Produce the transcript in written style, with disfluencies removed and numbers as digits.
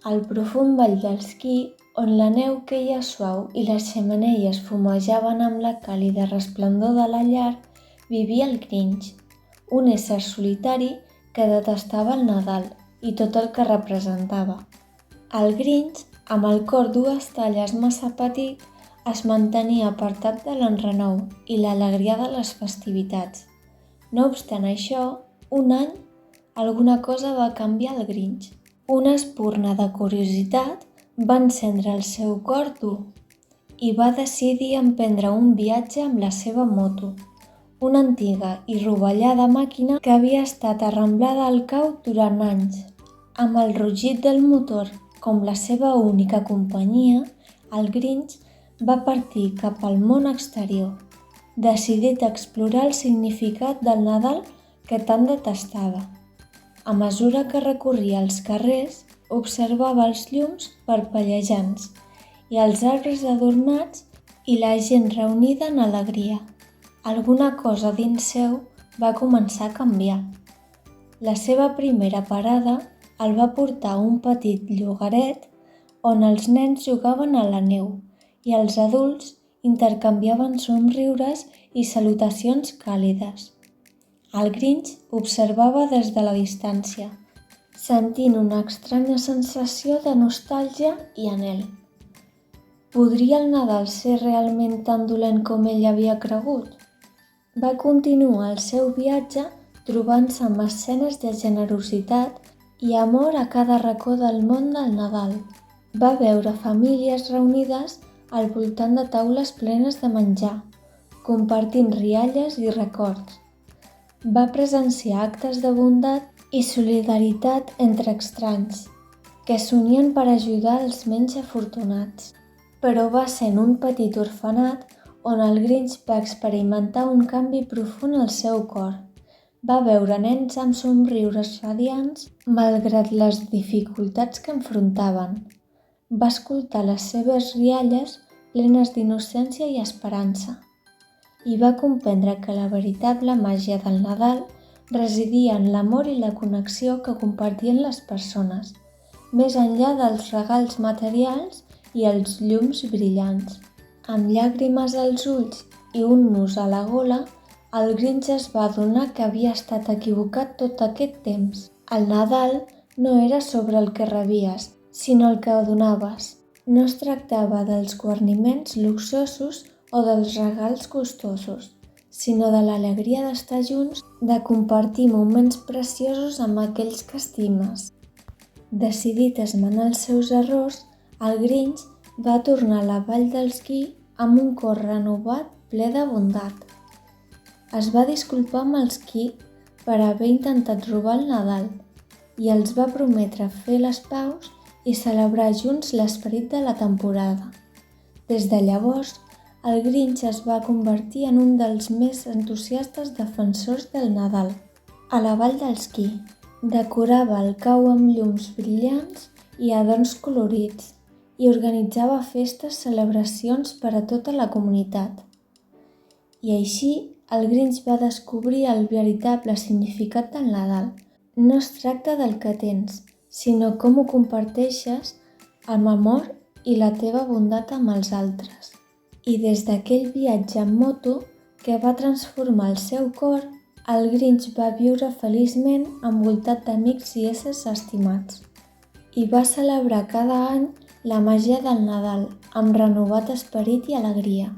Al profund vall d'Esquí, on la neu queia suau i les xemeneies fumejaven amb la càlida resplendor de la llar, vivia el Grinch, un ésser solitari que detestava el Nadal i tot el que representava. El Grinch, amb el cor 2 talles massa petit, es mantenia apartat de l'enrenou i l'alegria de les festivitats. No obstant això, un any, alguna cosa va canviar al Grinch. Una espurna de curiositat va encendre el seu cor dur i va decidir emprendre un viatge amb la seva moto, una antiga i rovellada màquina que havia estat arramblada al cau durant anys. Amb el rugit del motor com la seva única companyia, el Grinch va partir cap al món exterior, decidit a explorar el significat del Nadal que tant detestava. A mesura que recorria els carrers, observava els llums parpellejants i els arbres adornats i la gent reunida en alegria. Alguna cosa dins seu va començar a canviar. La seva primera parada el va portar a un petit llogaret on els nens jugaven a la neu i els adults intercanviaven somriures i salutacions càlides. El Grinch observava des de la distància, sentint una estranya sensació de nostàlgia i anhel. Podria el Nadal ser realment tan dolent com ell havia cregut? Va continuar el seu viatge trobant-se amb escenes de generositat i amor a cada racó del món del Nadal. Va veure famílies reunides al voltant de taules plenes de menjar, compartint rialles i records. Va presenciar actes de bondat i solidaritat entre estranys, que s'unien per ajudar els menys afortunats. Però va ser en un petit orfenat on el Grinch va experimentar un canvi profund al seu cor. Va veure nens amb somriures radiants malgrat les dificultats que enfrontaven. Va escoltar les seves rialles plenes d'innocència i esperança. I va comprendre que la veritable màgia del Nadal residia en l'amor i la connexió que compartien les persones, més enllà dels regals materials i els llums brillants. Amb llàgrimes als ulls i un nus a la gola, el Grinch es va adonar que havia estat equivocat tot aquest temps. El Nadal no era sobre el que rebies, sinó el que donaves. No es tractava dels guarniments luxosos o dels regals costosos, sinó de l'alegria d'estar junts, de compartir moments preciosos amb aquells que estimes. Decidit a esmenar els seus errors, el Grinch va tornar a la vall d'Esquí amb un cor renovat ple de bondat. Es va disculpar amb els qui per haver intentat robar el Nadal i els va prometre fer les paus i celebrar junts l'esperit de la temporada. Des de llavors, el Grinch es va convertir en un dels més entusiastes defensors del Nadal. A la vall d'Esquí, decorava el cau amb llums brillants i adorns colorits i organitzava celebracions per a tota la comunitat. I així, el Grinch va descobrir el veritable significat del Nadal. No es tracta del que tens, sinó com ho comparteixes amb amor i la teva bondat amb els altres. I des d'aquell viatge en moto que va transformar el seu cor, el Grinch va viure feliçment envoltat d'amics i éssers estimats. I va celebrar cada any la màgia del Nadal amb renovat esperit i alegria.